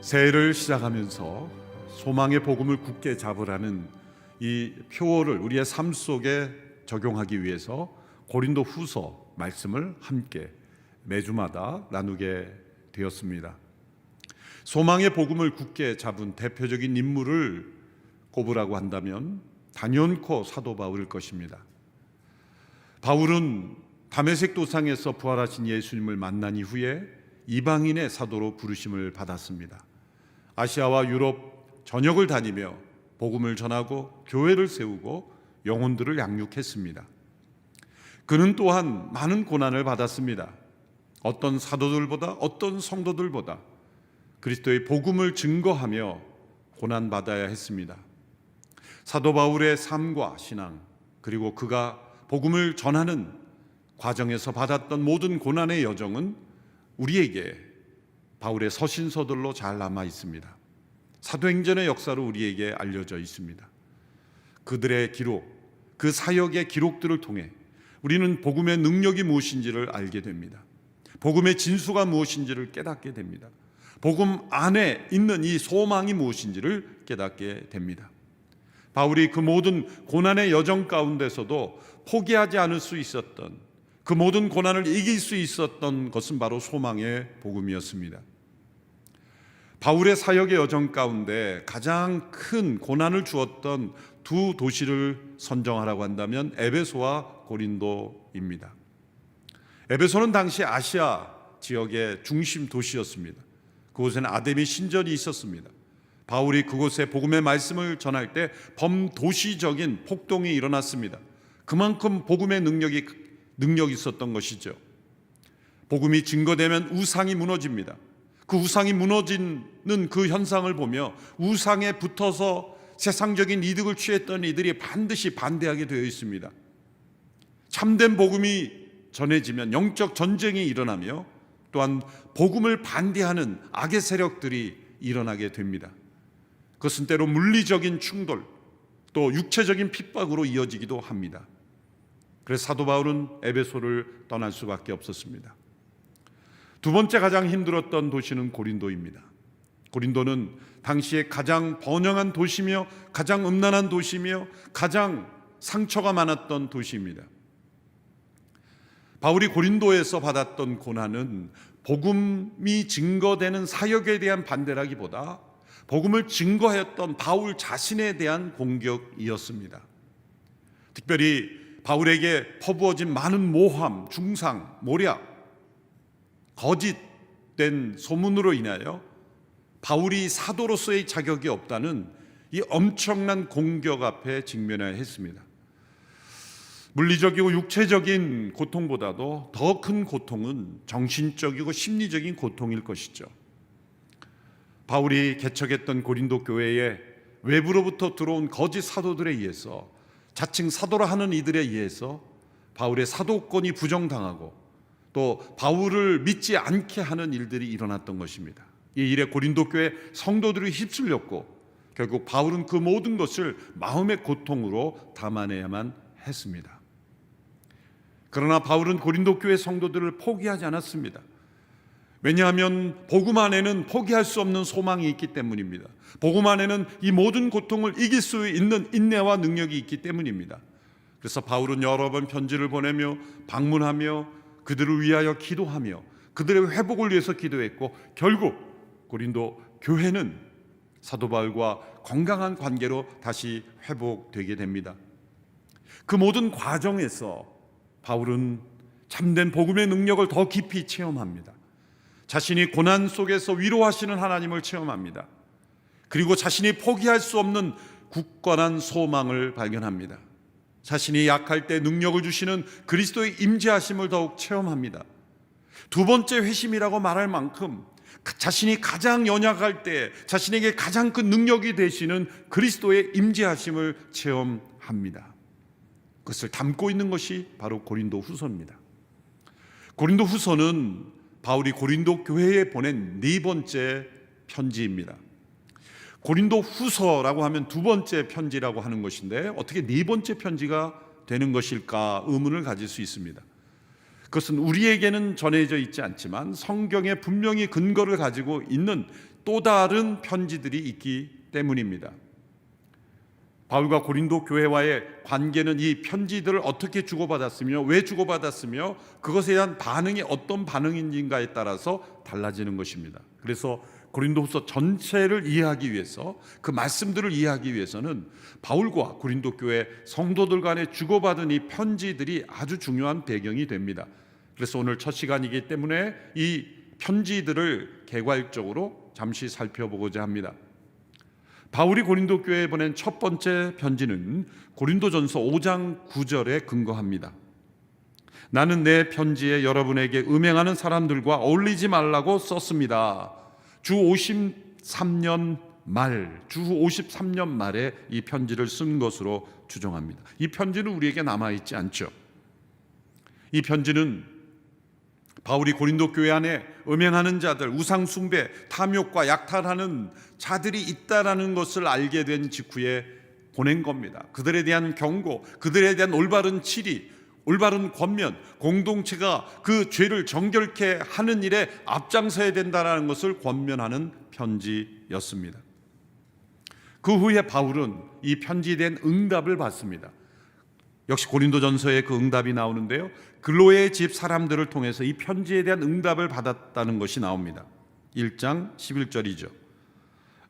새해를 시작하면서 소망의 복음을 굳게 잡으라는 이 표어를 우리의 삶 속에 적용하기 위해서 고린도 후서 말씀을 함께 매주마다 나누게 되었습니다. 소망의 복음을 굳게 잡은 대표적인 인물을 꼽으라고 한다면 단연코 사도 바울일 것입니다. 바울은 다메섹 도상에서 부활하신 예수님을 만난 이후에 이방인의 사도로 부르심을 받았습니다. 아시아와 유럽 전역을 다니며 복음을 전하고 교회를 세우고 영혼들을 양육했습니다. 그는 또한 많은 고난을 받았습니다. 어떤 사도들보다, 어떤 성도들보다 그리스도의 복음을 증거하며 고난받아야 했습니다. 사도 바울의 삶과 신앙, 그리고 그가 복음을 전하는 과정에서 받았던 모든 고난의 여정은 우리에게 바울의 서신서들로 잘 남아 있습니다. 사도행전의 역사로 우리에게 알려져 있습니다. 그들의 기록, 그 사역의 기록들을 통해 우리는 복음의 능력이 무엇인지를 알게 됩니다. 복음의 진수가 무엇인지를 깨닫게 됩니다. 복음 안에 있는 이 소망이 무엇인지를 깨닫게 됩니다. 바울이 그 모든 고난의 여정 가운데서도 포기하지 않을 수 있었던, 그 모든 고난을 이길 수 있었던 것은 바로 소망의 복음이었습니다. 바울의 사역의 여정 가운데 가장 큰 고난을 주었던 두 도시를 선정하라고 한다면 에베소와 고린도입니다. 에베소는 당시 아시아 지역의 중심 도시였습니다. 그곳에는 아데미 신전이 있었습니다. 바울이 그곳에 복음의 말씀을 전할 때 범도시적인 폭동이 일어났습니다. 그만큼 복음의 능력이 있었던 것이죠. 복음이 증거되면 우상이 무너집니다. 그 우상이 무너지는 그 현상을 보며 우상에 붙어서 세상적인 이득을 취했던 이들이 반드시 반대하게 되어 있습니다. 참된 복음이 전해지면 영적 전쟁이 일어나며 또한 복음을 반대하는 악의 세력들이 일어나게 됩니다. 그것은 때로 물리적인 충돌, 또 육체적인 핍박으로 이어지기도 합니다. 그래서 사도 바울은 에베소를 떠날 수밖에 없었습니다. 두 번째 가장 힘들었던 도시는 고린도입니다. 고린도는 당시에 가장 번영한 도시며 가장 음란한 도시며 가장 상처가 많았던 도시입니다. 바울이 고린도에서 받았던 고난은 복음이 증거되는 사역에 대한 반대라기보다 복음을 증거했던 바울 자신에 대한 공격이었습니다. 특별히 바울에게 퍼부어진 많은 모함, 중상, 모략, 거짓된 소문으로 인하여 바울이 사도로서의 자격이 없다는 이 엄청난 공격 앞에 직면해야 했습니다. 물리적이고 육체적인 고통보다도 더 큰 고통은 정신적이고 심리적인 고통일 것이죠. 바울이 개척했던 고린도 교회에 외부로부터 들어온 거짓 사도들에 의해서, 자칭 사도라 하는 이들에 의해서 바울의 사도권이 부정당하고 또 바울을 믿지 않게 하는 일들이 일어났던 것입니다. 이 일에 고린도 교회 성도들이 휩쓸렸고 결국 바울은 그 모든 것을 마음의 고통으로 담아내야만 했습니다. 그러나 바울은 고린도 교회 성도들을 포기하지 않았습니다. 왜냐하면 복음 안에는 포기할 수 없는 소망이 있기 때문입니다. 복음 안에는 이 모든 고통을 이길 수 있는 인내와 능력이 있기 때문입니다. 그래서 바울은 여러 번 편지를 보내며 방문하며 그들을 위하여 기도하며 그들의 회복을 위해서 기도했고 결국 고린도 교회는 사도 바울과 건강한 관계로 다시 회복되게 됩니다. 그 모든 과정에서 바울은 참된 복음의 능력을 더 깊이 체험합니다. 자신이 고난 속에서 위로하시는 하나님을 체험합니다. 그리고 자신이 포기할 수 없는 굳건한 소망을 발견합니다. 자신이 약할 때 능력을 주시는 그리스도의 임재하심을 더욱 체험합니다. 두 번째 회심이라고 말할 만큼 자신이 가장 연약할 때 자신에게 가장 큰 능력이 되시는 그리스도의 임재하심을 체험합니다. 그것을 담고 있는 것이 바로 고린도 후서입니다. 고린도 후서는 바울이 고린도 교회에 보낸 네 번째 편지입니다. 고린도 후서라고 하면 두 번째 편지라고 하는 것인데 어떻게 네 번째 편지가 되는 것일까 의문을 가질 수 있습니다. 그것은 우리에게는 전해져 있지 않지만 성경에 분명히 근거를 가지고 있는 또 다른 편지들이 있기 때문입니다. 바울과 고린도 교회와의 관계는 이 편지들을 어떻게 주고받았으며 왜 주고받았으며 그것에 대한 반응이 어떤 반응인지에 따라서 달라지는 것입니다. 그래서 고린도후서 전체를 이해하기 위해서, 그 말씀들을 이해하기 위해서는 바울과 고린도 교회 성도들 간에 주고받은 이 편지들이 아주 중요한 배경이 됩니다. 그래서 오늘 첫 시간이기 때문에 이 편지들을 개괄적으로 잠시 살펴보고자 합니다. 바울이 고린도 교회에 보낸 첫 번째 편지는 고린도전서 5장 9절에 근거합니다. 나는 내 편지에 여러분에게 음행하는 사람들과 어울리지 말라고 썼습니다. 주 53년 말에 이 편지를 쓴 것으로 추정합니다. 이 편지는 우리에게 남아있지 않죠. 이 편지는 바울이 고린도 교회 안에 음행하는 자들, 우상숭배, 탐욕과 약탈하는 자들이 있다라는 것을 알게 된 직후에 보낸 겁니다. 그들에 대한 경고, 그들에 대한 올바른 치리, 올바른 권면, 공동체가 그 죄를 정결케 하는 일에 앞장서야 된다는 것을 권면하는 편지였습니다. 그 후에 바울은 이 편지에 대한 응답을 받습니다. 역시 고린도전서에 그 응답이 나오는데요, 글로의 집 사람들을 통해서 이 편지에 대한 응답을 받았다는 것이 나옵니다. 1장 11절이죠.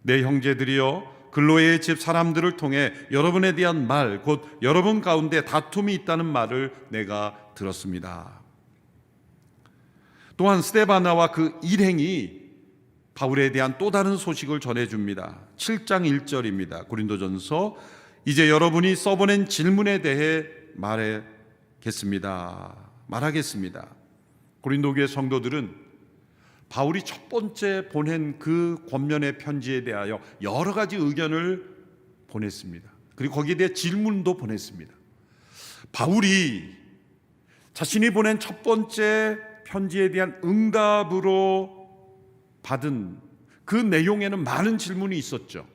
내 형제들이여, 글로의 집 사람들을 통해 여러분에 대한 말, 곧 여러분 가운데 다툼이 있다는 말을 내가 들었습니다. 또한 스데바나와 그 일행이 바울에 대한 또 다른 소식을 전해줍니다. 7장 1절입니다. 고린도전서, 이제 여러분이 써보낸 질문에 대해 말하겠습니다. 고린도 교회 성도들은 바울이 첫 번째 보낸 그 권면의 편지에 대하여 여러 가지 의견을 보냈습니다. 그리고 거기에 대해 질문도 보냈습니다. 바울이 자신이 보낸 첫 번째 편지에 대한 응답으로 받은 그 내용에는 많은 질문이 있었죠.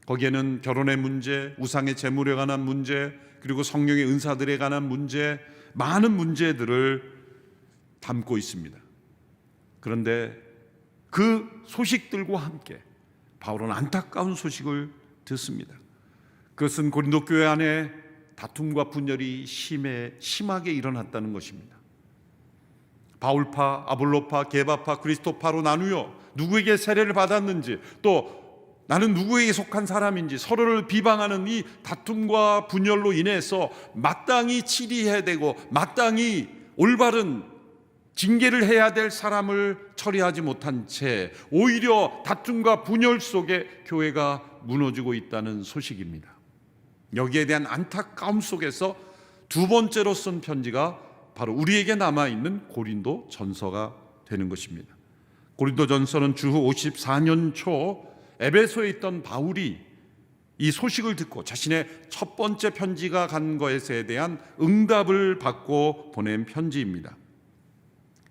거기에는 결혼의 문제, 우상의 제물에 관한 문제, 그리고 성령의 은사들에 관한 문제, 많은 문제들을 담고 있습니다. 그런데 그 소식들과 함께 바울은 안타까운 소식을 듣습니다. 그것은 고린도 교회 안에 다툼과 분열이 심하게 일어났다는 것입니다. 바울파, 아볼로파, 게바파, 그리스도파로 나누어 누구에게 세례를 받았는지, 또 나는 누구에게 속한 사람인지 서로를 비방하는 이 다툼과 분열로 인해서 마땅히 치리해야 되고 마땅히 올바른 징계를 해야 될 사람을 처리하지 못한 채 오히려 다툼과 분열 속에 교회가 무너지고 있다는 소식입니다. 여기에 대한 안타까움 속에서 두 번째로 쓴 편지가 바로 우리에게 남아있는 고린도 전서가 되는 것입니다. 고린도 전서는 주후 54년 초 에베소에 있던 바울이 이 소식을 듣고 자신의 첫 번째 편지가 간 것에 대한 응답을 받고 보낸 편지입니다.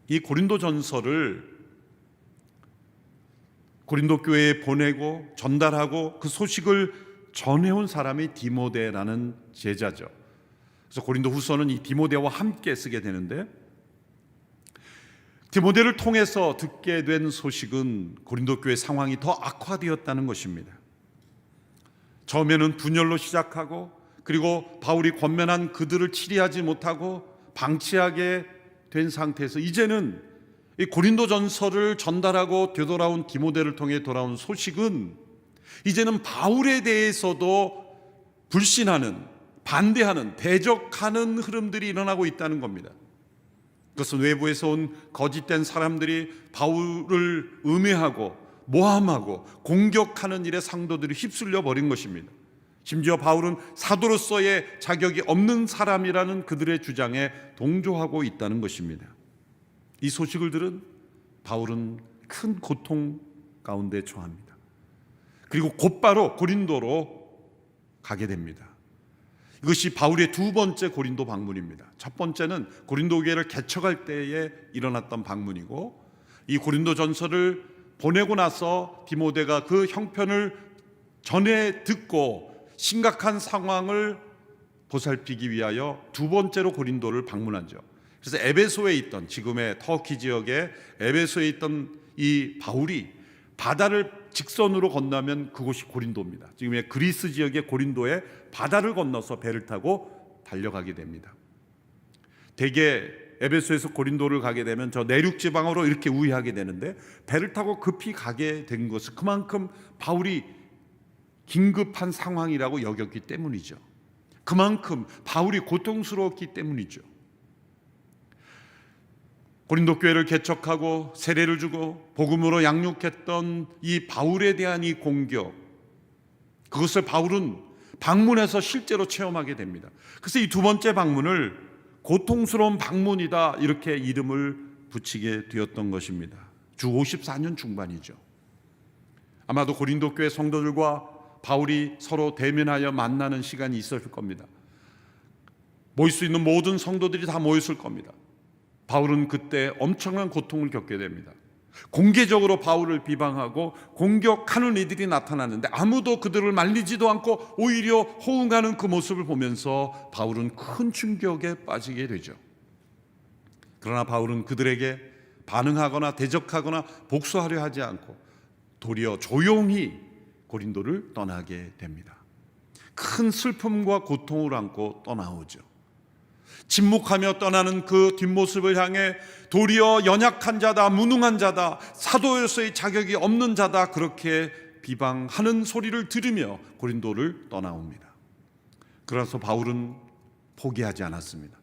이 고린도 전서를 고린도 교회에 보내고 전달하고 그 소식을 전해온 사람이 디모데라는 제자죠. 그래서 고린도 후서는 이 디모데와 함께 쓰게 되는데, 디모데를 통해서 듣게 된 소식은 고린도 교회 상황이 더 악화되었다는 것입니다. 처음에는 분열로 시작하고, 그리고 바울이 권면한 그들을 치리하지 못하고 방치하게 된 상태에서 이제는 이 고린도전서를 전달하고 되돌아온 디모데를 통해 돌아온 소식은 이제는 바울에 대해서도 불신하는, 반대하는, 대적하는 흐름들이 일어나고 있다는 겁니다. 그것은 외부에서 온 거짓된 사람들이 바울을 음해하고 모함하고 공격하는 일에 상도들이 휩쓸려 버린 것입니다. 심지어 바울은 사도로서의 자격이 없는 사람이라는 그들의 주장에 동조하고 있다는 것입니다. 이 소식을 들은 바울은 큰 고통 가운데 처합니다. 그리고 곧바로 고린도로 가게 됩니다. 이것이 바울의 두 번째 고린도 방문입니다. 첫 번째는 고린도 교회를 개척할 때에 일어났던 방문이고, 이 고린도 전서를 보내고 나서 디모데가 그 형편을 전해 듣고 심각한 상황을 보살피기 위하여 두 번째로 고린도를 방문하죠. 그래서 에베소에 있던, 지금의 터키 지역의 에베소에 있던 이 바울이 바다를 직선으로 건너면 그곳이 고린도입니다. 지금의 그리스 지역의 고린도에 바다를 건너서 배를 타고 달려가게 됩니다. 대개 에베소에서 고린도를 가게 되면 저 내륙 지방으로 이렇게 우회하게 되는데, 배를 타고 급히 가게 된 것은 그만큼 바울이 긴급한 상황이라고 여겼기 때문이죠. 그만큼 바울이 고통스러웠기 때문이죠. 고린도 교회를 개척하고 세례를 주고 복음으로 양육했던 이 바울에 대한 이 공격, 그것을 바울은 방문해서 실제로 체험하게 됩니다. 그래서 이 두 번째 방문을 고통스러운 방문이다, 이렇게 이름을 붙이게 되었던 것입니다. 주 54년 중반이죠. 아마도 고린도 교회 성도들과 바울이 서로 대면하여 만나는 시간이 있었을 겁니다. 모일 수 있는 모든 성도들이 다 모였을 겁니다. 바울은 그때 엄청난 고통을 겪게 됩니다. 공개적으로 바울을 비방하고 공격하는 이들이 나타나는데 아무도 그들을 말리지도 않고 오히려 호응하는 그 모습을 보면서 바울은 큰 충격에 빠지게 되죠. 그러나 바울은 그들에게 반응하거나 대적하거나 복수하려 하지 않고 도리어 조용히 고린도를 떠나게 됩니다. 큰 슬픔과 고통을 안고 떠나오죠. 침묵하며 떠나는 그 뒷모습을 향해 도리어 연약한 자다, 무능한 자다, 사도로서의 자격이 없는 자다, 그렇게 비방하는 소리를 들으며 고린도를 떠나옵니다. 그래서 바울은 포기하지 않았습니다.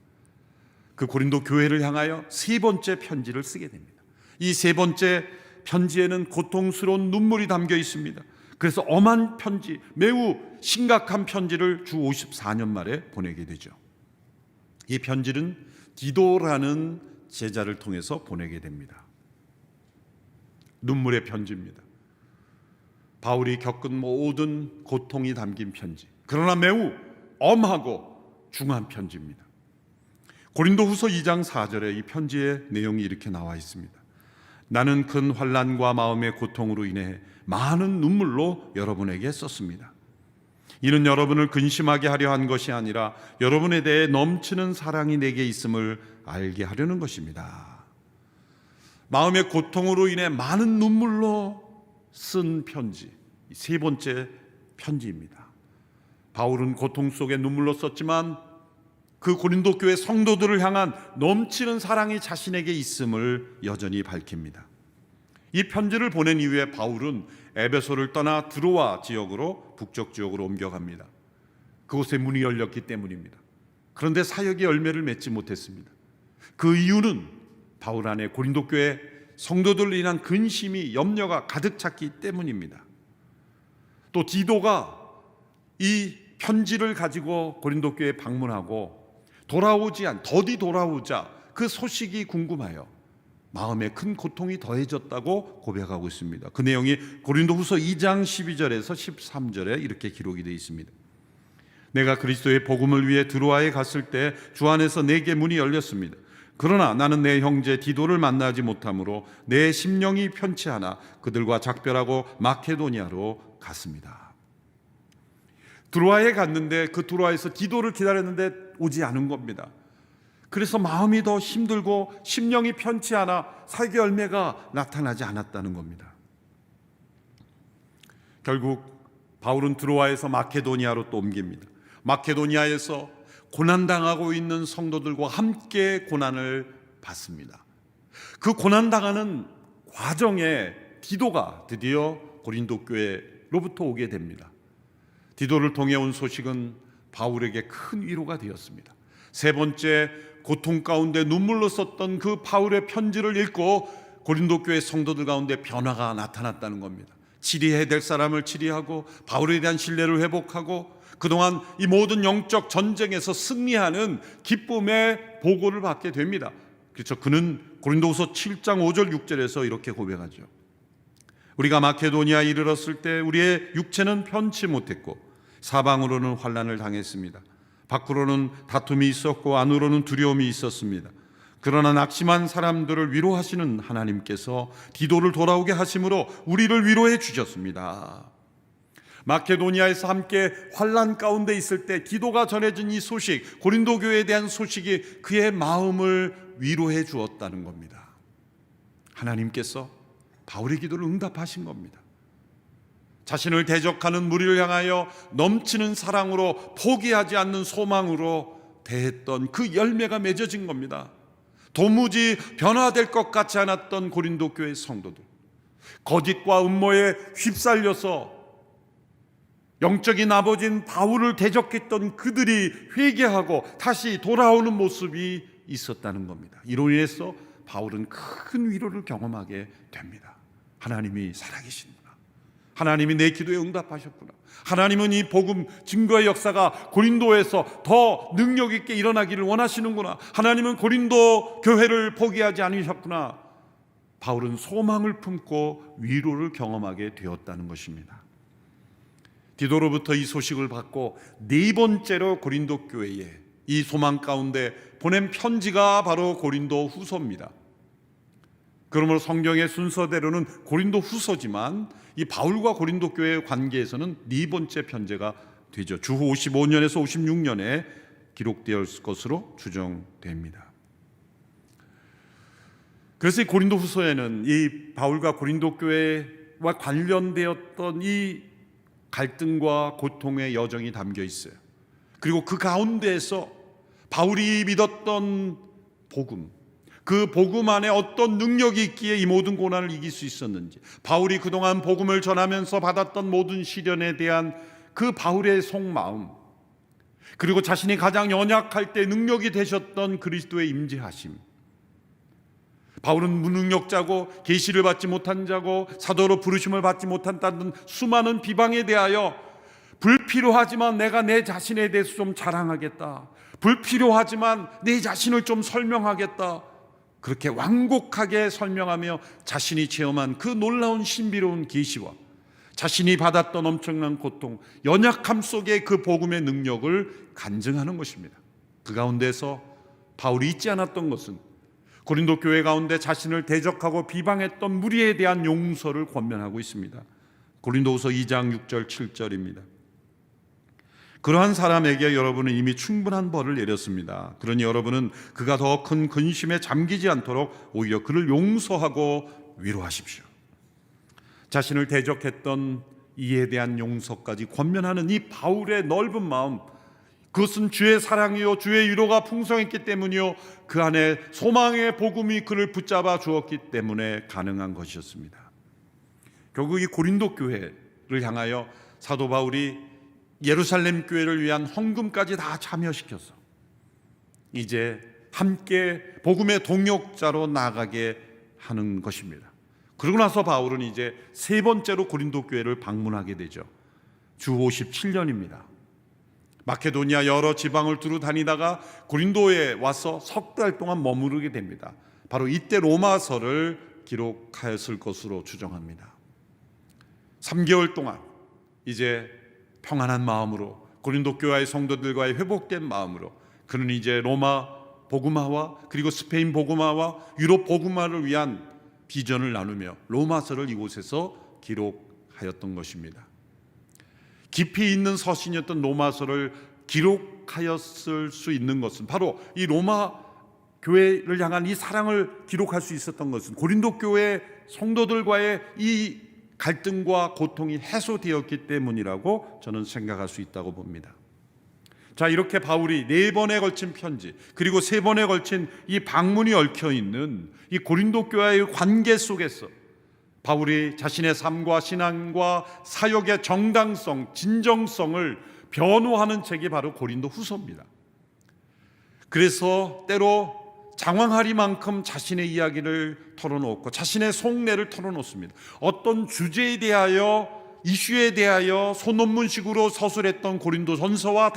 그 고린도 교회를 향하여 세 번째 편지를 쓰게 됩니다. 이 세 번째 편지에는 고통스러운 눈물이 담겨 있습니다. 그래서 엄한 편지, 매우 심각한 편지를 주 54년 말에 보내게 되죠. 이 편지는 디도라는 제자를 통해서 보내게 됩니다. 눈물의 편지입니다. 바울이 겪은 모든 고통이 담긴 편지, 그러나 매우 엄하고 중한 편지입니다. 고린도후서 2장 4절에 이 편지의 내용이 이렇게 나와 있습니다. 나는 큰 환난과 마음의 고통으로 인해 많은 눈물로 여러분에게 썼습니다. 이는 여러분을 근심하게 하려 한 것이 아니라 여러분에 대해 넘치는 사랑이 내게 있음을 알게 하려는 것입니다. 마음의 고통으로 인해 많은 눈물로 쓴 편지, 세 번째 편지입니다. 바울은 고통 속에 눈물로 썼지만 그 고린도 교회 성도들을 향한 넘치는 사랑이 자신에게 있음을 여전히 밝힙니다. 이 편지를 보낸 이후에 바울은 에베소를 떠나 드로아 지역으로, 북쪽 지역으로 옮겨갑니다. 그곳에 문이 열렸기 때문입니다. 그런데 사역의 열매를 맺지 못했습니다. 그 이유는 바울 안에 고린도 교회 성도들로 인한 근심이, 염려가 가득 찼기 때문입니다. 또 디도가 이 편지를 가지고 고린도 교회에 방문하고 더디 돌아오자 그 소식이 궁금하여 마음에 큰 고통이 더해졌다고 고백하고 있습니다. 그 내용이 고린도후서 2장 12절에서 13절에 이렇게 기록이 되어 있습니다. 내가 그리스도의 복음을 위해 드로아에 갔을 때 주 안에서 내게 문이 열렸습니다. 그러나 나는 내 형제 디도를 만나지 못하므로 내 심령이 편치 않아 그들과 작별하고 마케도니아로 갔습니다. 드로아에 갔는데 그 드로아에서 디도를 기다렸는데 오지 않은 겁니다. 그래서 마음이 더 힘들고 심령이 편치 않아 사역의 열매가 나타나지 않았다는 겁니다. 결국 바울은 드로아에서 마케도니아로 또 옮깁니다. 마케도니아에서 고난당하고 있는 성도들과 함께 고난을 받습니다. 그 고난당하는 과정에 디도가 드디어 고린도 교회로부터 오게 됩니다. 디도를 통해 온 소식은 바울에게 큰 위로가 되었습니다. 세 번째, 고통 가운데 눈물로 썼던 그 바울의 편지를 읽고 고린도 교회 성도들 가운데 변화가 나타났다는 겁니다. 치리해야 될 사람을 치리하고 바울에 대한 신뢰를 회복하고 그동안 이 모든 영적 전쟁에서 승리하는 기쁨의 보고를 받게 됩니다. 그렇죠. 그는 고린도후서 7장 5절 6절에서 이렇게 고백하죠. 우리가 마케도니아에 이르렀을 때 우리의 육체는 편치 못했고 사방으로는 환난을 당했습니다. 밖으로는 다툼이 있었고 안으로는 두려움이 있었습니다. 그러나 낙심한 사람들을 위로하시는 하나님께서 디도를 돌아오게 하심으로 우리를 위로해 주셨습니다. 마케도니아에서 함께 환난 가운데 있을 때 디도가 전해진 이 소식, 고린도 교회에 대한 소식이 그의 마음을 위로해 주었다는 겁니다. 하나님께서 바울의 기도를 응답하신 겁니다. 자신을 대적하는 무리를 향하여 넘치는 사랑으로, 포기하지 않는 소망으로 대했던 그 열매가 맺어진 겁니다. 도무지 변화될 것 같지 않았던 고린도 교회 성도들, 거짓과 음모에 휩쓸려서 영적인 아버지인 바울을 대적했던 그들이 회개하고 다시 돌아오는 모습이 있었다는 겁니다. 이로 인해서 바울은 큰 위로를 경험하게 됩니다. 하나님이 살아계시는구나. 하나님이 내 기도에 응답하셨구나. 하나님은 이 복음 증거의 역사가 고린도에서 더 능력 있게 일어나기를 원하시는구나. 하나님은 고린도 교회를 포기하지 않으셨구나. 바울은 소망을 품고 위로를 경험하게 되었다는 것입니다. 디도로부터 이 소식을 받고 네 번째로 고린도 교회에 이 소망 가운데 보낸 편지가 바로 고린도 후서입니다. 그러므로 성경의 순서대로는 고린도 후서지만 이 바울과 고린도 교회의 관계에서는 네 번째 편지가 되죠. 주후 55년에서 56년에 기록되었을 것으로 추정됩니다. 그래서 이 고린도 후서에는 이 바울과 고린도 교회와 관련되었던 이 갈등과 고통의 여정이 담겨 있어요. 그리고 그 가운데에서 바울이 믿었던 복음, 그 복음 안에 어떤 능력이 있기에 이 모든 고난을 이길 수 있었는지, 바울이 그동안 복음을 전하면서 받았던 모든 시련에 대한 그 바울의 속마음, 그리고 자신이 가장 연약할 때 능력이 되셨던 그리스도의 임재하심, 바울은 무능력자고 계시를 받지 못한 자고 사도로 부르심을 받지 못한다는 수많은 비방에 대하여 불필요하지만 내가 내 자신에 대해서 좀 자랑하겠다, 불필요하지만 내 자신을 좀 설명하겠다, 그렇게 완곡하게 설명하며 자신이 체험한 그 놀라운 신비로운 계시와 자신이 받았던 엄청난 고통, 연약함 속에 그 복음의 능력을 간증하는 것입니다. 그 가운데서 바울이 잊지 않았던 것은 고린도 교회 가운데 자신을 대적하고 비방했던 무리에 대한 용서를 권면하고 있습니다. 고린도후서 2장 6절 7절입니다. 그러한 사람에게 여러분은 이미 충분한 벌을 내렸습니다. 그러니 여러분은 그가 더 큰 근심에 잠기지 않도록 오히려 그를 용서하고 위로하십시오. 자신을 대적했던 이에 대한 용서까지 권면하는 이 바울의 넓은 마음, 그것은 주의 사랑이요 주의 위로가 풍성했기 때문이요 그 안에 소망의 복음이 그를 붙잡아 주었기 때문에 가능한 것이었습니다. 결국 이 고린도 교회를 향하여 사도 바울이 예루살렘 교회를 위한 헌금까지 다 참여시켜서 이제 함께 복음의 동역자로 나가게 하는 것입니다. 그러고 나서 바울은 이제 세 번째로 고린도 교회를 방문하게 되죠. 주 57년입니다. 마케도니아 여러 지방을 두루 다니다가 고린도에 와서 석 달 동안 머무르게 됩니다. 바로 이때 로마서를 기록하였을 것으로 추정합니다. 3개월 동안 이제 평안한 마음으로 고린도 교회의 성도들과의 회복된 마음으로 그는 이제 로마 복음화와 그리고 스페인 복음화와 유럽 복음화를 위한 비전을 나누며 로마서를 이곳에서 기록하였던 것입니다. 깊이 있는 서신이었던 로마서를 기록하였을 수 있는 것은 바로 이 로마 교회를 향한 이 사랑을 기록할 수 있었던 것은 고린도 교회 성도들과의 이 갈등과 고통이 해소되었기 때문이라고 저는 생각할 수 있다고 봅니다. 자, 이렇게 바울이 4번에 걸친 편지 그리고 3번에 걸친 이 방문이 얽혀있는 이 고린도 교회의 관계 속에서 바울이 자신의 삶과 신앙과 사역의 정당성, 진정성을 변호하는 책이 바로 고린도 후서입니다. 그래서 때로 장황하리만큼 자신의 이야기를 털어놓고 자신의 속내를 털어놓습니다. 어떤 주제에 대하여, 이슈에 대하여 소논문식으로 서술했던 고린도 전서와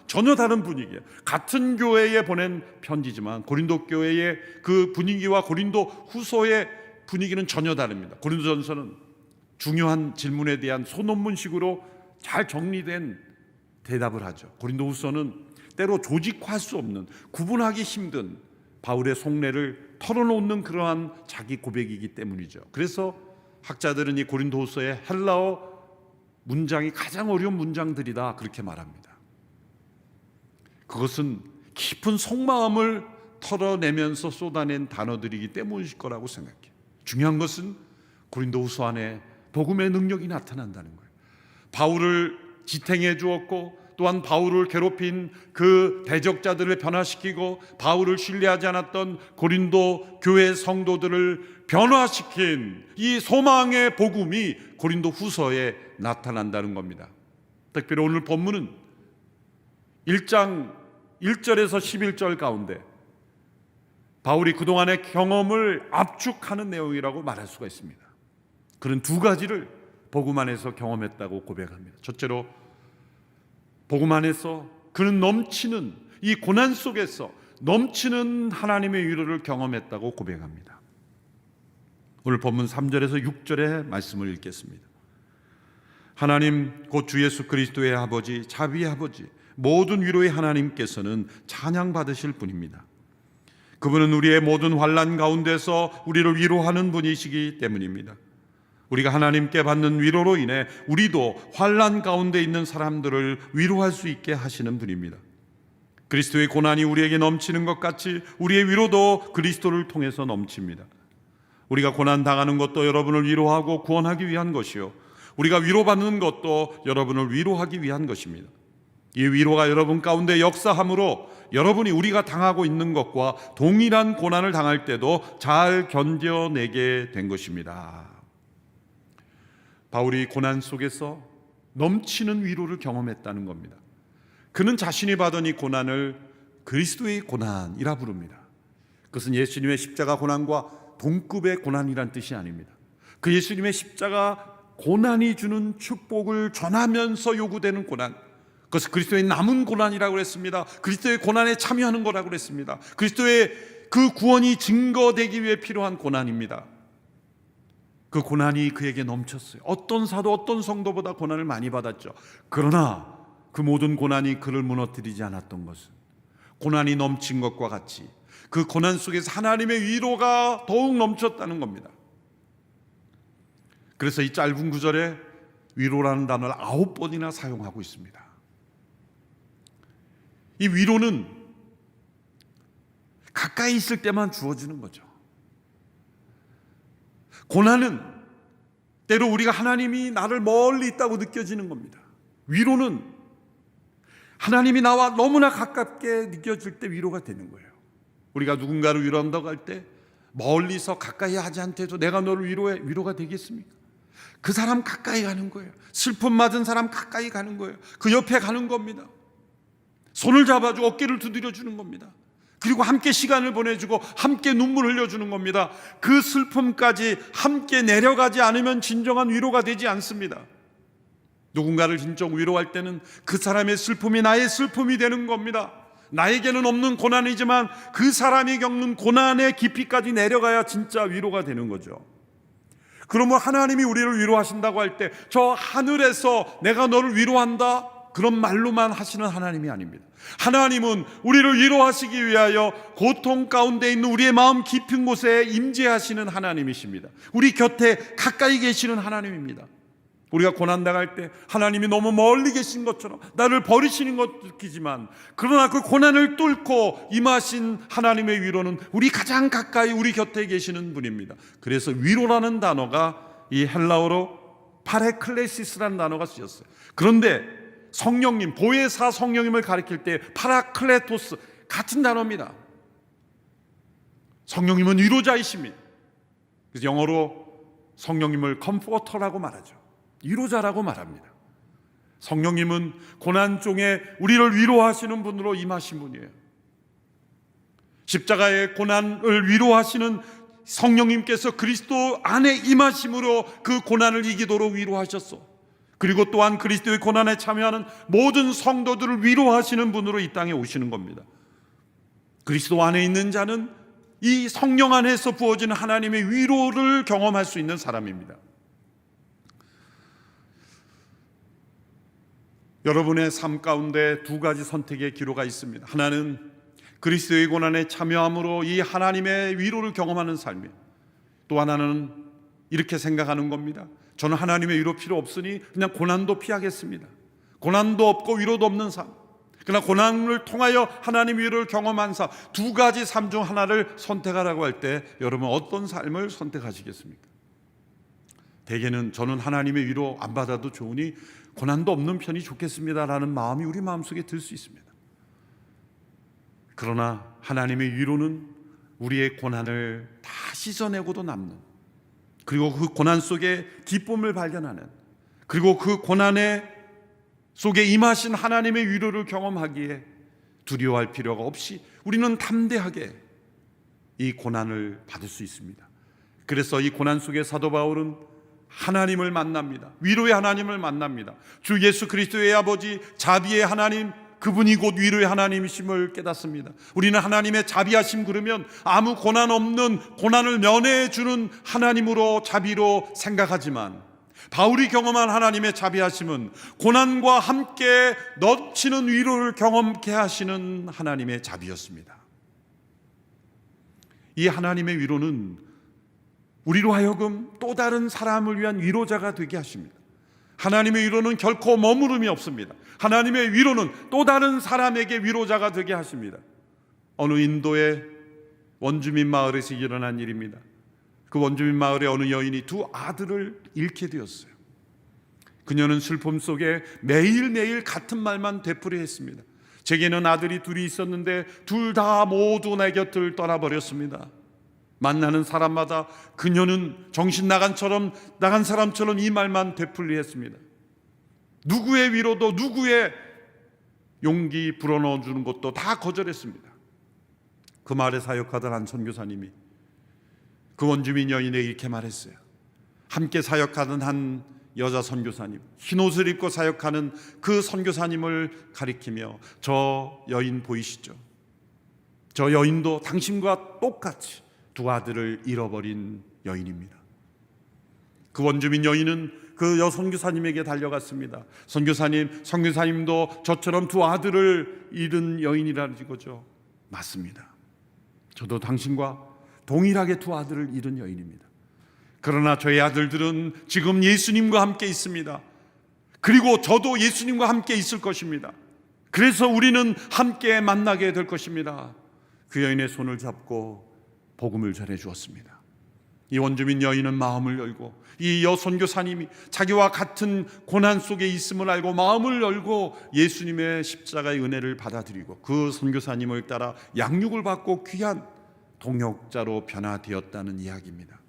전혀 다른 분위기예요. 같은 교회에 보낸 편지지만 고린도 교회의 그 분위기와 고린도 후서의 분위기는 전혀 다릅니다. 고린도전서는 중요한 질문에 대한 소논문식으로 잘 정리된 대답을 하죠. 고린도후서는 때로 조직화할 수 없는, 구분하기 힘든 바울의 속내를 털어놓는 그러한 자기 고백이기 때문이죠. 그래서 학자들은 이 고린도후서의 헬라어 문장이 가장 어려운 문장들이다 그렇게 말합니다. 그것은 깊은 속마음을 털어내면서 쏟아낸 단어들이기 때문일 거라고 생각해요. 중요한 것은 고린도후서 안에 복음의 능력이 나타난다는 거예요. 바울을 지탱해 주었고 또한 바울을 괴롭힌 그 대적자들을 변화시키고 바울을 신뢰하지 않았던 고린도 교회 성도들을 변화시킨 이 소망의 복음이 고린도 후서에 나타난다는 겁니다. 특별히 오늘 본문은 1장 1절에서 11절 가운데 바울이 그동안의 경험을 압축하는 내용이라고 말할 수가 있습니다. 그런 두 가지를 복음 안에서 경험했다고 고백합니다. 첫째로 복음 안에서 그는 넘치는 이 고난 속에서 넘치는 하나님의 위로를 경험했다고 고백합니다. 오늘 본문 3절에서 6절의 말씀을 읽겠습니다. 하나님 곧 주 예수 그리스도의 아버지 자비의 아버지 모든 위로의 하나님께서는 찬양받으실 분입니다. 그분은 우리의 모든 환난 가운데서 우리를 위로하는 분이시기 때문입니다. 우리가 하나님께 받는 위로로 인해 우리도 환난 가운데 있는 사람들을 위로할 수 있게 하시는 분입니다. 그리스도의 고난이 우리에게 넘치는 것 같이 우리의 위로도 그리스도를 통해서 넘칩니다. 우리가 고난 당하는 것도 여러분을 위로하고 구원하기 위한 것이요 우리가 위로받는 것도 여러분을 위로하기 위한 것입니다. 이 위로가 여러분 가운데 역사함으로 여러분이 우리가 당하고 있는 것과 동일한 고난을 당할 때도 잘 견뎌내게 된 것입니다. 바울이 고난 속에서 넘치는 위로를 경험했다는 겁니다. 그는 자신이 받은 이 고난을 그리스도의 고난이라 부릅니다. 그것은 예수님의 십자가 고난과 동급의 고난이란 뜻이 아닙니다. 그 예수님의 십자가 고난이 주는 축복을 전하면서 요구되는 고난, 그것은 그리스도의 남은 고난이라고 그랬습니다. 그리스도의 고난에 참여하는 거라고 그랬습니다. 그리스도의 그 구원이 증거되기 위해 필요한 고난입니다. 그 고난이 그에게 넘쳤어요. 어떤 사도 어떤 성도보다 고난을 많이 받았죠. 그러나 그 모든 고난이 그를 무너뜨리지 않았던 것은 고난이 넘친 것과 같이 그 고난 속에서 하나님의 위로가 더욱 넘쳤다는 겁니다. 그래서 이 짧은 구절에 위로라는 단어를 9번이나 사용하고 있습니다. 이 위로는 가까이 있을 때만 주어지는 거죠. 고난은 때로 우리가 하나님이 나를 멀리 있다고 느껴지는 겁니다. 위로는 하나님이 나와 너무나 가깝게 느껴질 때 위로가 되는 거예요. 우리가 누군가를 위로한다고 할 때 멀리서 가까이 하지 않대도 내가 너를 위로해, 위로가 되겠습니까? 그 사람 가까이 가는 거예요. 슬픔 맞은 사람 가까이 가는 거예요. 그 옆에 가는 겁니다. 손을 잡아주고 어깨를 두드려 주는 겁니다. 그리고 함께 시간을 보내주고 함께 눈물 흘려주는 겁니다. 그 슬픔까지 함께 내려가지 않으면 진정한 위로가 되지 않습니다. 누군가를 진정 위로할 때는 그 사람의 슬픔이 나의 슬픔이 되는 겁니다. 나에게는 없는 고난이지만 그 사람이 겪는 고난의 깊이까지 내려가야 진짜 위로가 되는 거죠. 그러면 하나님이 우리를 위로하신다고 할 때 저 하늘에서 내가 너를 위로한다 그런 말로만 하시는 하나님이 아닙니다. 하나님은 우리를 위로하시기 위하여 고통 가운데 있는 우리의 마음 깊은 곳에 임재하시는 하나님이십니다. 우리 곁에 가까이 계시는 하나님입니다. 우리가 고난당할 때 하나님이 너무 멀리 계신 것처럼 나를 버리시는 것 느끼지만 그러나 그 고난을 뚫고 임하신 하나님의 위로는 우리 가장 가까이 우리 곁에 계시는 분입니다. 그래서 위로라는 단어가 이 헬라어로 파레클레시스라는 단어가 쓰였어요. 그런데 성령님, 보혜사 성령님을 가리킬 때 파라클레토스 같은 단어입니다. 성령님은 위로자이십니다. 그래서 영어로 성령님을 컴포터라고 말하죠. 위로자라고 말합니다. 성령님은 고난 중에 우리를 위로하시는 분으로 임하신 분이에요. 십자가의 고난을 위로하시는 성령님께서 그리스도 안에 임하심으로 그 고난을 이기도록 위로하셨어. 그리고 또한 그리스도의 고난에 참여하는 모든 성도들을 위로하시는 분으로 이 땅에 오시는 겁니다. 그리스도 안에 있는 자는 이 성령 안에서 부어지는 하나님의 위로를 경험할 수 있는 사람입니다. 여러분의 삶 가운데 두 가지 선택의 기로가 있습니다. 하나는 그리스도의 고난에 참여함으로 이 하나님의 위로를 경험하는 삶이, 또 하나는 이렇게 생각하는 겁니다. 저는 하나님의 위로 필요 없으니 그냥 고난도 피하겠습니다. 고난도 없고 위로도 없는 삶, 그러나 고난을 통하여 하나님의 위로를 경험한 삶, 두 가지 삶 중 하나를 선택하라고 할 때 여러분 어떤 삶을 선택하시겠습니까? 대개는 저는 하나님의 위로 안 받아도 좋으니 고난도 없는 편이 좋겠습니다라는 마음이 우리 마음속에 들 수 있습니다. 그러나 하나님의 위로는 우리의 고난을 다 씻어내고도 남는, 그리고 그 고난 속에 기쁨을 발견하는, 그리고 그 고난의 속에 임하신 하나님의 위로를 경험하기에 두려워할 필요가 없이 우리는 담대하게 이 고난을 받을 수 있습니다. 그래서 이 고난 속에 사도 바울은 하나님을 만납니다. 위로의 하나님을 만납니다. 주 예수 그리스도의 아버지, 자비의 하나님, 그분이 곧 위로의 하나님이심을 깨닫습니다. 우리는 하나님의 자비하심, 그러면 아무 고난 없는, 고난을 면해 주는 하나님으로, 자비로 생각하지만 바울이 경험한 하나님의 자비하심은 고난과 함께 넘치는 위로를 경험케 하시는 하나님의 자비였습니다. 이 하나님의 위로는 우리로 하여금 또 다른 사람을 위한 위로자가 되게 하십니다. 하나님의 위로는 결코 머무름이 없습니다. 하나님의 위로는 또 다른 사람에게 위로자가 되게 하십니다. 어느 인도의 원주민 마을에서 일어난 일입니다. 그 원주민 마을의 어느 여인이 두 아들을 잃게 되었어요. 그녀는 슬픔 속에 매일매일 같은 말만 되풀이했습니다. 제게는 아들이 둘이 있었는데 둘 다 모두 내 곁을 떠나버렸습니다. 만나는 사람마다 그녀는 정신 나간 사람처럼 이 말만 되풀이했습니다. 누구의 위로도, 누구의 용기 불어넣어 주는 것도 다 거절했습니다. 그 말에 사역하던 한 선교사님이 그 원주민 여인에게 이렇게 말했어요. 함께 사역하던 한 여자 선교사님, 흰옷을 입고 사역하는 그 선교사님을 가리키며, 저 여인 보이시죠? 저 여인도 당신과 똑같이 두 아들을 잃어버린 여인입니다. 그 원주민 여인은 그 선교사님에게 달려갔습니다. 선교사님도 저처럼 두 아들을 잃은 여인이라는 거죠. 맞습니다. 저도 당신과 동일하게 두 아들을 잃은 여인입니다. 그러나 저희 아들들은 지금 예수님과 함께 있습니다. 그리고 저도 예수님과 함께 있을 것입니다. 그래서 우리는 함께 만나게 될 것입니다. 그 여인의 손을 잡고 복음을 전해 주었습니다. 이 원주민 여인은 마음을 열고, 이 여선교사님이 자기와 같은 고난 속에 있음을 알고 마음을 열고 예수님의 십자가의 은혜를 받아들이고 그 선교사님을 따라 양육을 받고 귀한 동역자로 변화되었다는 이야기입니다.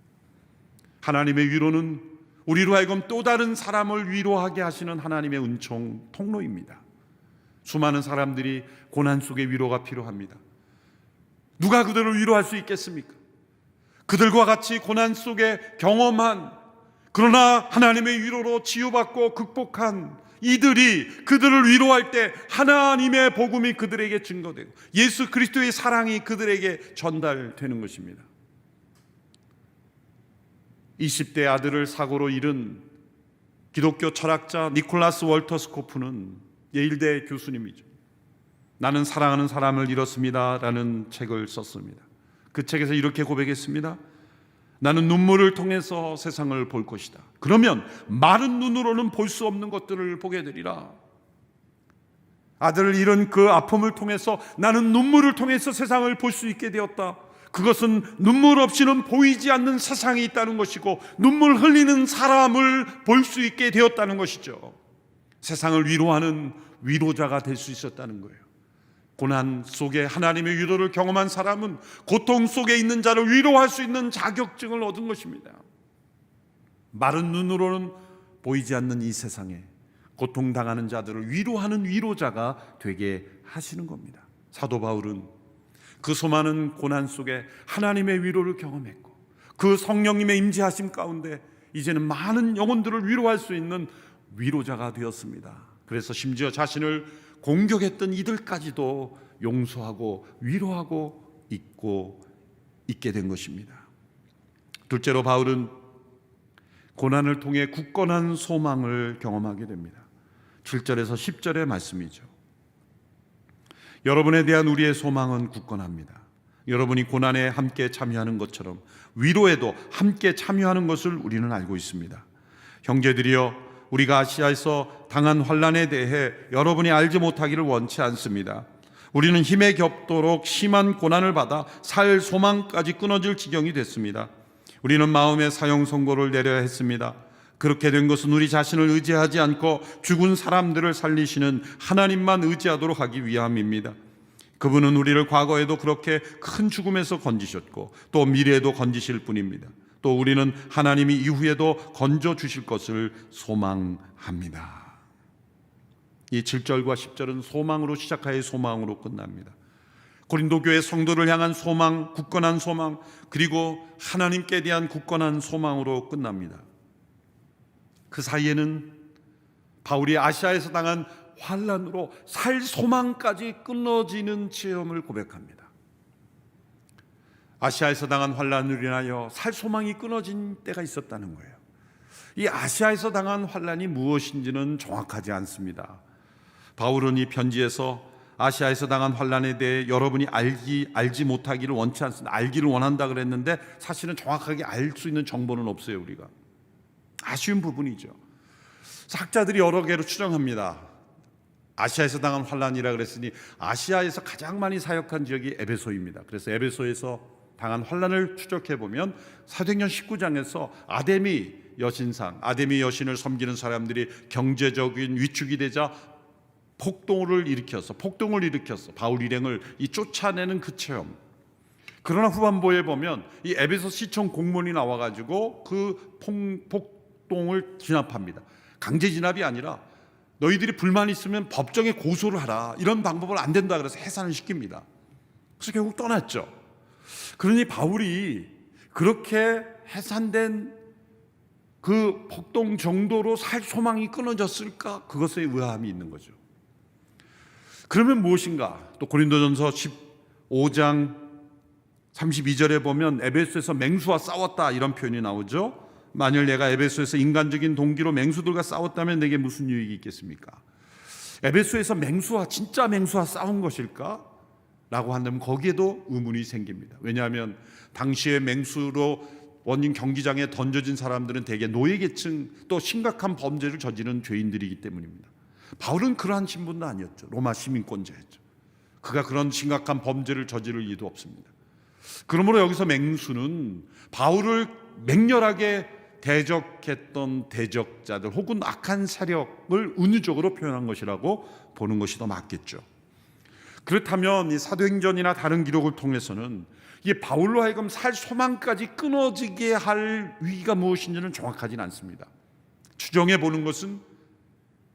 하나님의 위로는 우리로 하여금 또 다른 사람을 위로하게 하시는 하나님의 은총 통로입니다. 수많은 사람들이 고난 속에 위로가 필요합니다. 누가 그들을 위로할 수 있겠습니까? 그들과 같이 고난 속에 경험한, 그러나 하나님의 위로로 치유받고 극복한 이들이 그들을 위로할 때 하나님의 복음이 그들에게 증거되고 예수 그리스도의 사랑이 그들에게 전달되는 것입니다. 20대 아들을 사고로 잃은 기독교 철학자 니콜라스 월터 스코프는 예일대 교수님이죠. 나는 사랑하는 사람을 잃었습니다 라는 책을 썼습니다. 그 책에서 이렇게 고백했습니다. 나는 눈물을 통해서 세상을 볼 것이다. 그러면 마른 눈으로는 볼 수 없는 것들을 보게 되리라. 아들을 잃은 그 아픔을 통해서 나는 눈물을 통해서 세상을 볼 수 있게 되었다. 그것은 눈물 없이는 보이지 않는 세상이 있다는 것이고 눈물 흘리는 사람을 볼 수 있게 되었다는 것이죠. 세상을 위로하는 위로자가 될 수 있었다는 거예요. 고난 속에 하나님의 위로를 경험한 사람은 고통 속에 있는 자를 위로할 수 있는 자격증을 얻은 것입니다. 마른 눈으로는 보이지 않는 이 세상에 고통당하는 자들을 위로하는 위로자가 되게 하시는 겁니다. 사도 바울은 그 수많은 고난 속에 하나님의 위로를 경험했고 그 성령님의 임재하심 가운데 이제는 많은 영혼들을 위로할 수 있는 위로자가 되었습니다. 그래서 심지어 자신을 공격했던 이들까지도 용서하고 위로하고 있게 된 것입니다. 둘째로 바울은 고난을 통해 굳건한 소망을 경험하게 됩니다. 7절에서 10절의 말씀이죠. 여러분에 대한 우리의 소망은 굳건합니다. 여러분이 고난에 함께 참여하는 것처럼 위로에도 함께 참여하는 것을 우리는 알고 있습니다. 형제들이여, 우리가 아시아에서 당한 환난에 대해 여러분이 알지 못하기를 원치 않습니다. 우리는 힘에 겹도록 심한 고난을 받아 살 소망까지 끊어질 지경이 됐습니다. 우리는 마음의 사형 선고를 내려야 했습니다. 그렇게 된 것은 우리 자신을 의지하지 않고 죽은 사람들을 살리시는 하나님만 의지하도록 하기 위함입니다. 그분은 우리를 과거에도 그렇게 큰 죽음에서 건지셨고 또 미래에도 건지실 분입니다. 또 우리는 하나님이 이후에도 건져 주실 것을 소망합니다. 이 7절과 10절은 소망으로 시작하여 소망으로 끝납니다. 고린도 교회 성도를 향한 소망, 굳건한 소망, 그리고 하나님께 대한 굳건한 소망으로 끝납니다. 그 사이에는 바울이 아시아에서 당한 환난으로 살 소망까지 끊어지는 체험을 고백합니다. 아시아에서 당한 환난으로 인하여 살 소망이 끊어진 때가 있었다는 거예요. 이 아시아에서 당한 환난이 무엇인지는 정확하지 않습니다. 바울은 이 편지에서 아시아에서 당한 환난에 대해 여러분이 알지 못하기를 원치 않습니다. 알기를 원한다 그랬는데 사실은 정확하게 알 수 있는 정보는 없어요. 우리가 아쉬운 부분이죠. 학자들이 여러 개로 추정합니다. 아시아에서 당한 환난이라 그랬으니 아시아에서 가장 많이 사역한 지역이 에베소입니다. 그래서 에베소에서 당한 환난을 추적해 보면 사도행전 19장에서 아데미 여신상, 아데미 여신을 섬기는 사람들이 경제적인 위축이 되자 폭동을 일으켜서 바울 일행을 쫓아내는 그 체험. 그러나 후반부에 보면 이 에베소 시청 공무원이 나와가지고 그 폭동을 진압합니다. 강제 진압이 아니라 너희들이 불만 있으면 법정에 고소를 하라, 이런 방법은 안 된다 그래서 해산을 시킵니다. 그래서 결국 떠났죠. 그러니 바울이 그렇게 해산된 그 폭동 정도로 살 소망이 끊어졌을까? 그것에 의아함이 있는 거죠. 그러면 무엇인가? 또 고린도전서 15장 32절에 보면 에베소에서 맹수와 싸웠다, 이런 표현이 나오죠. 만일 내가 에베소에서 인간적인 동기로 맹수들과 싸웠다면 내게 무슨 유익이 있겠습니까? 에베소에서 진짜 맹수와 싸운 것일까? 라고 한다면 거기에도 의문이 생깁니다. 왜냐하면 당시에 맹수로 원인 경기장에 던져진 사람들은 대개 노예계층, 또 심각한 범죄를 저지른 죄인들이기 때문입니다. 바울은 그러한 신분도 아니었죠. 로마 시민권자였죠. 그가 그런 심각한 범죄를 저지를 리도 없습니다. 그러므로 여기서 맹수는 바울을 맹렬하게 대적했던 대적자들 혹은 악한 세력을 은유적으로 표현한 것이라고 보는 것이 더 맞겠죠. 그렇다면 이 사도행전이나 다른 기록을 통해서는 이 바울로 하여금 살 소망까지 끊어지게 할 위기가 무엇인지는 정확하지는 않습니다. 추정해 보는 것은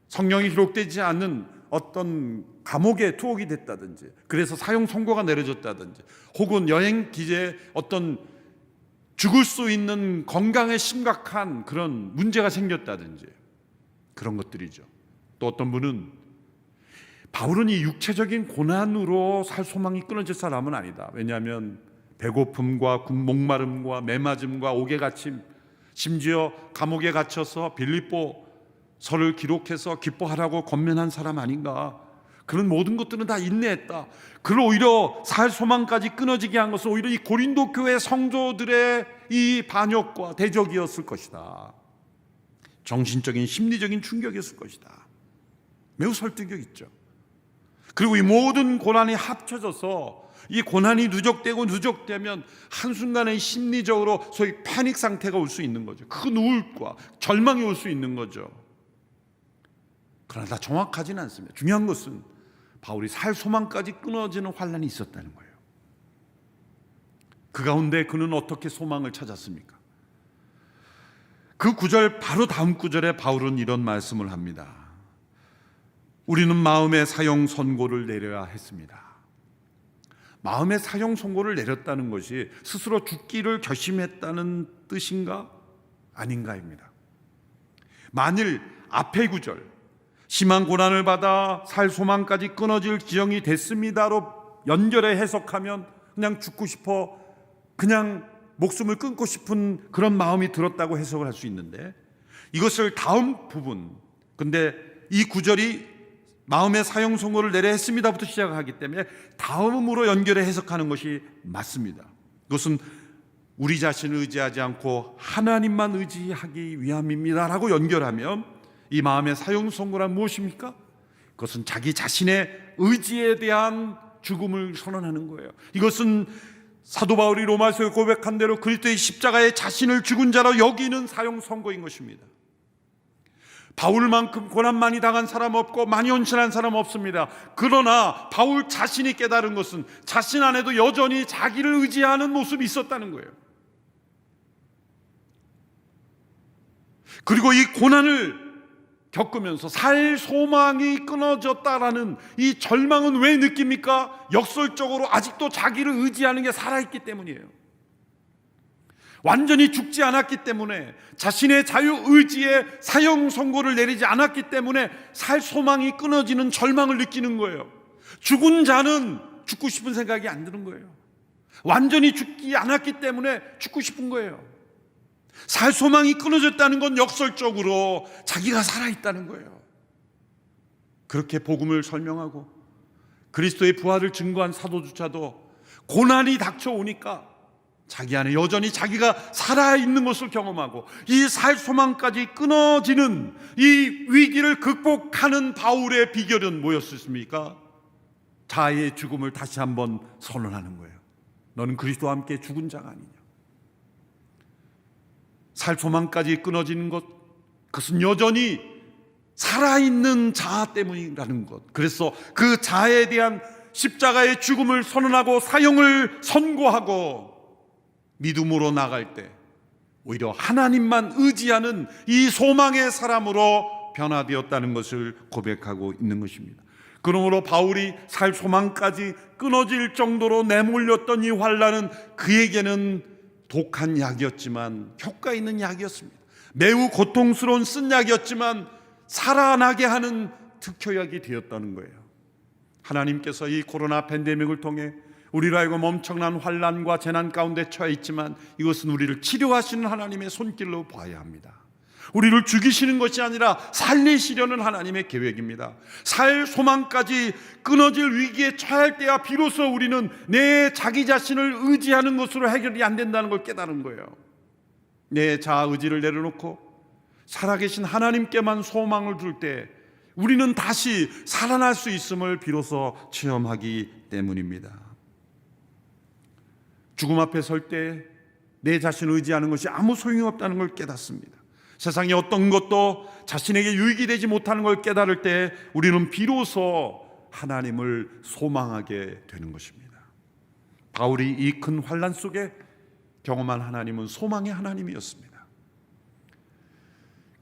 성경이 기록되지 않는 어떤 감옥에 투옥이 됐다든지, 그래서 사형 선고가 내려졌다든지, 혹은 여행 기제에 어떤 죽을 수 있는 건강에 심각한 그런 문제가 생겼다든지, 그런 것들이죠. 또 어떤 분은 바울은 이 육체적인 고난으로 살 소망이 끊어질 사람은 아니다. 왜냐하면 배고픔과 목마름과 매맞음과 옥에 갇힘, 심지어 감옥에 갇혀서 빌립보서를 기록해서 기뻐하라고 권면한 사람 아닌가. 그런 모든 것들은 다 인내했다. 그걸 오히려 살 소망까지 끊어지게 한 것은 오히려 이 고린도 교회 성도들의 이 반역과 대적이었을 것이다. 정신적인 심리적인 충격이었을 것이다. 매우 설득력 있죠. 그리고 이 모든 고난이 합쳐져서 이 고난이 누적되면 한순간에 심리적으로 소위 패닉 상태가 올 수 있는 거죠. 큰 우울과 절망이 올 수 있는 거죠. 그러나 다 정확하지는 않습니다. 중요한 것은 바울이 살 소망까지 끊어지는 환난이 있었다는 거예요. 그 가운데 그는 어떻게 소망을 찾았습니까? 그 구절 바로 다음 구절에 바울은 이런 말씀을 합니다. 우리는 마음의 사형 선고를 내려야 했습니다. 마음의 사형 선고를 내렸다는 것이 스스로 죽기를 결심했다는 뜻인가? 아닌가입니다. 만일 앞의 구절, 심한 고난을 받아 살 소망까지 끊어질 지경이 됐습니다로 연결해 해석하면 그냥 죽고 싶어, 그냥 목숨을 끊고 싶은 그런 마음이 들었다고 해석을 할 수 있는데, 이것을 다음 부분, 근데 이 구절이 마음의 사형 선고를 내려 했습니다부터 시작하기 때문에 다음으로 연결해 해석하는 것이 맞습니다. 그것은 우리 자신을 의지하지 않고 하나님만 의지하기 위함입니다라고 연결하면 이 마음의 사형 선고란 무엇입니까? 그것은 자기 자신의 의지에 대한 죽음을 선언하는 거예요. 이것은 사도 바울이 로마서에 고백한 대로 그리스도의 십자가에 자신을 죽은 자로 여기는 사형 선고인 것입니다. 바울만큼 고난 많이 당한 사람 없고 많이 헌신한 사람 없습니다. 그러나 바울 자신이 깨달은 것은 자신 안에도 여전히 자기를 의지하는 모습이 있었다는 거예요. 그리고 이 고난을 겪으면서 살 소망이 끊어졌다라는 이 절망은 왜 느낍니까? 역설적으로 아직도 자기를 의지하는 게 살아있기 때문이에요. 완전히 죽지 않았기 때문에, 자신의 자유의지에 사형 선고를 내리지 않았기 때문에 살 소망이 끊어지는 절망을 느끼는 거예요. 죽은 자는 죽고 싶은 생각이 안 드는 거예요. 완전히 죽지 않았기 때문에 죽고 싶은 거예요. 살 소망이 끊어졌다는 건 역설적으로 자기가 살아있다는 거예요. 그렇게 복음을 설명하고 그리스도의 부활을 증거한 사도조차도 고난이 닥쳐오니까 자기 안에 여전히 자기가 살아있는 것을 경험하고 이 살 소망까지 끊어지는 이 위기를 극복하는 바울의 비결은 뭐였습니까? 자아의 죽음을 다시 한번 선언하는 거예요. 너는 그리스도와 함께 죽은 자가 아니냐. 살 소망까지 끊어지는 것, 그것은 여전히 살아있는 자아 때문이라는 것. 그래서 그 자아에 대한 십자가의 죽음을 선언하고 사형을 선고하고 믿음으로 나갈 때 오히려 하나님만 의지하는 이 소망의 사람으로 변화되었다는 것을 고백하고 있는 것입니다. 그러므로 바울이 살 소망까지 끊어질 정도로 내몰렸던 이 환난은 그에게는 독한 약이었지만 효과 있는 약이었습니다. 매우 고통스러운 쓴약이었지만 살아나게 하는 특효약이 되었다는 거예요. 하나님께서 이 코로나 팬데믹을 통해 우리로 하여금 엄청난 환난과 재난 가운데 처해 있지만 이것은 우리를 치료하시는 하나님의 손길로 봐야 합니다. 우리를 죽이시는 것이 아니라 살리시려는 하나님의 계획입니다. 살 소망까지 끊어질 위기에 처할 때야 비로소 우리는 내 자기 자신을 의지하는 것으로 해결이 안 된다는 걸 깨달은 거예요. 내 자아 의지를 내려놓고 살아계신 하나님께만 소망을 둘 때 우리는 다시 살아날 수 있음을 비로소 체험하기 때문입니다. 죽음 앞에 설 때 내 자신을 의지하는 것이 아무 소용이 없다는 걸 깨닫습니다. 세상의 어떤 것도 자신에게 유익이 되지 못하는 걸 깨달을 때 우리는 비로소 하나님을 소망하게 되는 것입니다. 바울이 이 큰 환난 속에 경험한 하나님은 소망의 하나님이었습니다.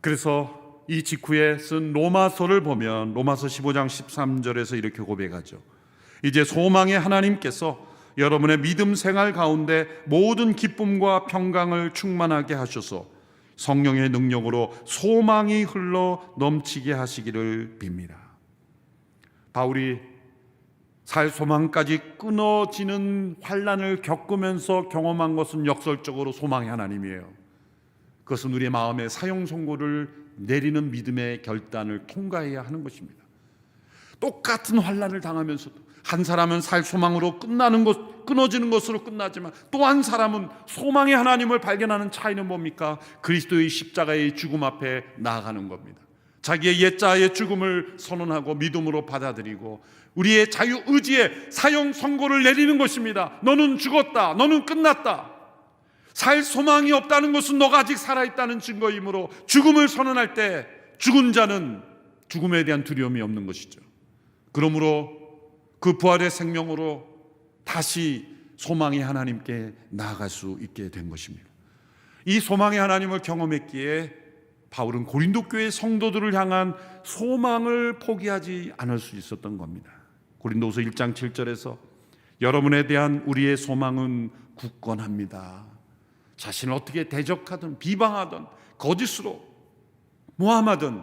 그래서 이 직후에 쓴 로마서를 보면 로마서 15장 13절에서 이렇게 고백하죠. 이제 소망의 하나님께서 여러분의 믿음 생활 가운데 모든 기쁨과 평강을 충만하게 하셔서 성령의 능력으로 소망이 흘러 넘치게 하시기를 빕니다. 바울이 살 소망까지 끊어지는 환난을 겪으면서 경험한 것은 역설적으로 소망의 하나님이에요. 그것은 우리의 마음에 사형 선고를 내리는 믿음의 결단을 통과해야 하는 것입니다. 똑같은 환난을 당하면서도 한 사람은 살 소망으로 끊어지는 것으로 끝나지만 또 한 사람은 소망의 하나님을 발견하는 차이는 뭡니까? 그리스도의 십자가의 죽음 앞에 나아가는 겁니다. 자기의 옛자의 죽음을 선언하고 믿음으로 받아들이고 우리의 자유의지에 사형 선고를 내리는 것입니다. 너는 죽었다. 너는 끝났다. 살 소망이 없다는 것은 너가 아직 살아있다는 증거이므로 죽음을 선언할 때 죽은 자는 죽음에 대한 두려움이 없는 것이죠. 그러므로 그 부활의 생명으로 다시 소망의 하나님께 나아갈 수 있게 된 것입니다. 이 소망의 하나님을 경험했기에 바울은 고린도 교회 성도들을 향한 소망을 포기하지 않을 수 있었던 겁니다. 고린도서 1장 7절에서 여러분에 대한 우리의 소망은 굳건합니다. 자신을 어떻게 대적하든 비방하든 거짓으로 모함하든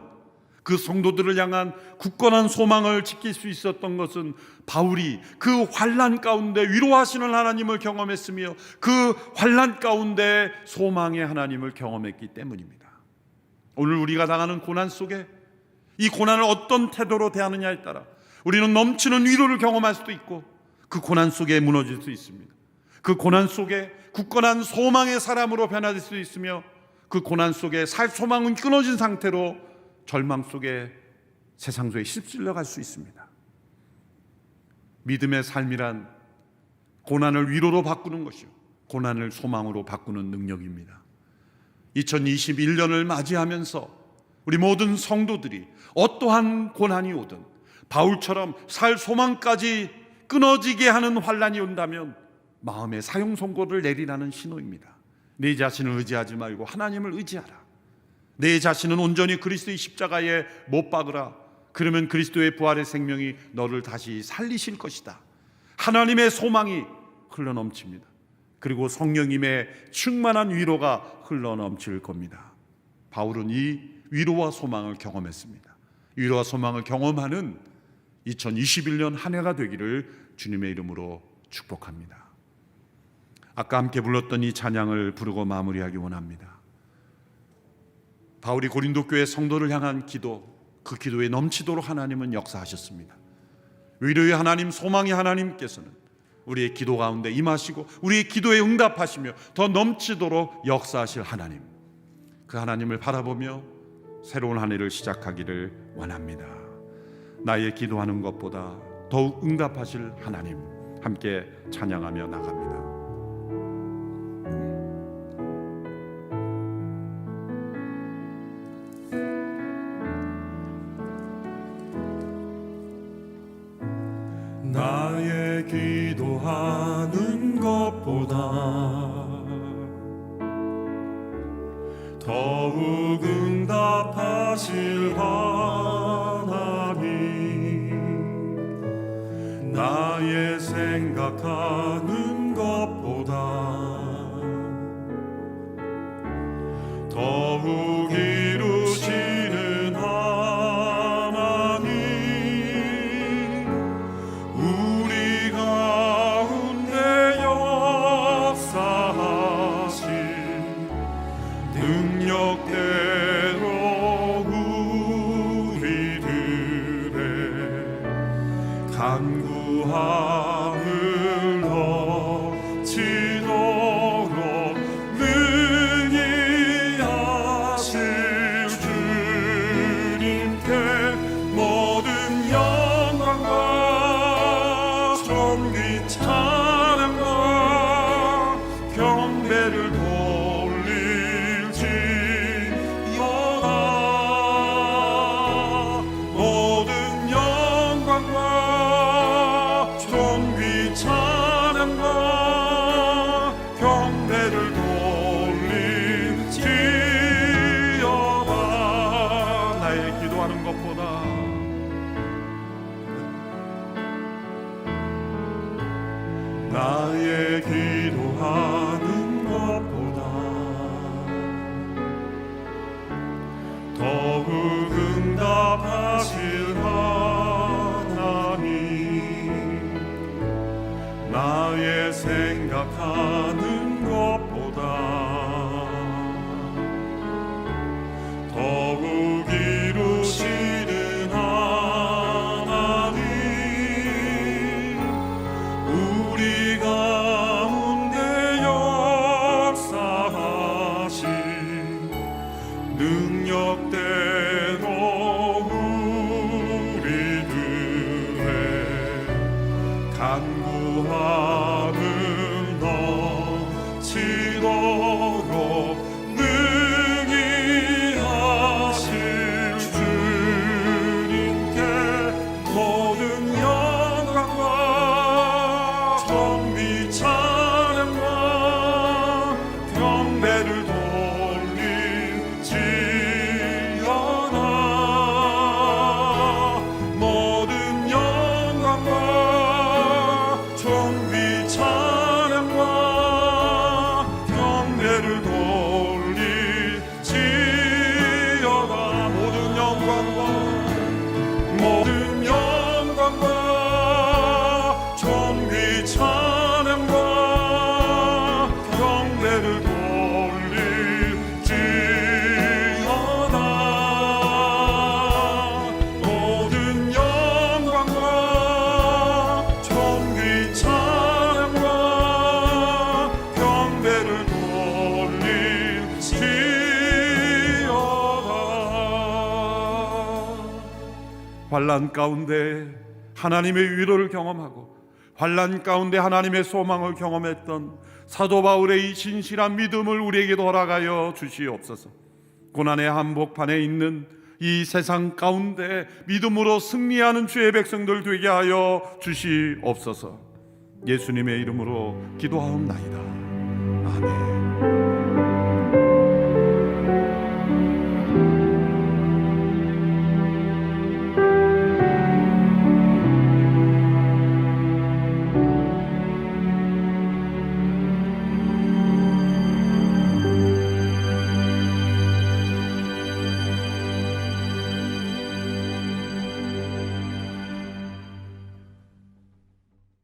그 성도들을 향한 굳건한 소망을 지킬 수 있었던 것은 바울이 그 환난 가운데 위로하시는 하나님을 경험했으며 그 환난 가운데 소망의 하나님을 경험했기 때문입니다. 오늘 우리가 당하는 고난 속에 이 고난을 어떤 태도로 대하느냐에 따라 우리는 넘치는 위로를 경험할 수도 있고 그 고난 속에 무너질 수 있습니다. 그 고난 속에 굳건한 소망의 사람으로 변화될 수 있으며 그 고난 속에 살 소망은 끊어진 상태로 절망 속에 세상 속에 휩쓸려 갈 수 있습니다. 믿음의 삶이란 고난을 위로로 바꾸는 것이요, 고난을 소망으로 바꾸는 능력입니다. 2021년을 맞이하면서 우리 모든 성도들이 어떠한 고난이 오든 바울처럼 살 소망까지 끊어지게 하는 환난이 온다면 마음에 사형선고를 내리라는 신호입니다. 내 자신을 의지하지 말고 하나님을 의지하라. 내 자신은 온전히 그리스도의 십자가에 못 박으라. 그러면 그리스도의 부활의 생명이 너를 다시 살리실 것이다. 하나님의 소망이 흘러넘칩니다. 그리고 성령님의 충만한 위로가 흘러넘칠 겁니다. 바울은 이 위로와 소망을 경험했습니다. 위로와 소망을 경험하는 2021년 한 해가 되기를 주님의 이름으로 축복합니다. 아까 함께 불렀던 이 찬양을 부르고 마무리하기 원합니다. 바울이 고린도 교회 성도를 향한 기도, 그 기도에 넘치도록 하나님은 역사하셨습니다. 위로의 하나님, 소망의 하나님께서는 우리의 기도 가운데 임하시고 우리의 기도에 응답하시며 더 넘치도록 역사하실 하나님, 그 하나님을 바라보며 새로운 한 해를 시작하기를 원합니다. 나의 기도하는 것보다 더욱 응답하실 하나님, 함께 찬양하며 나갑니다. 나의 기도하는 것보다 더욱 응답하실 하나님, 나의 생각하는 것보다 더욱 이루시는 하나님, 우리 가운데 역사하신 능력대로 우리들의 간구함을 넘치도록 능히 하실 주님께 모든 영광과 존귀 찬양과 경배를 돌릴지어다. 모든 영광과 존귀 찬양과 경배를 돌릴지어다. 나의 기도하는 것보다 나의 기도하는 것보다 더욱 응답하실 하나님, 나의 생각하는 것보다 더욱 이루시는 하나님, 우리 가운데 역사하신 능력대로 우리들의 간구함을 넘치도록 능히 하실 주님께 모든 영광과 존귀 찬양과 경배를 돌릴지어다. 모든 영광과 존귀 환난 가운데 하나님의 위로를 경험하고 환난 가운데 하나님의 소망을 경험했던 사도 바울의 이 진실한 믿음을 우리에게 돌아가여 주시옵소서. 고난의 한복판에 있는 이 세상 가운데 믿음으로 승리하는 주의 백성들 되게 하여 주시옵소서. 예수님의 이름으로 기도하옵나이다. 아멘.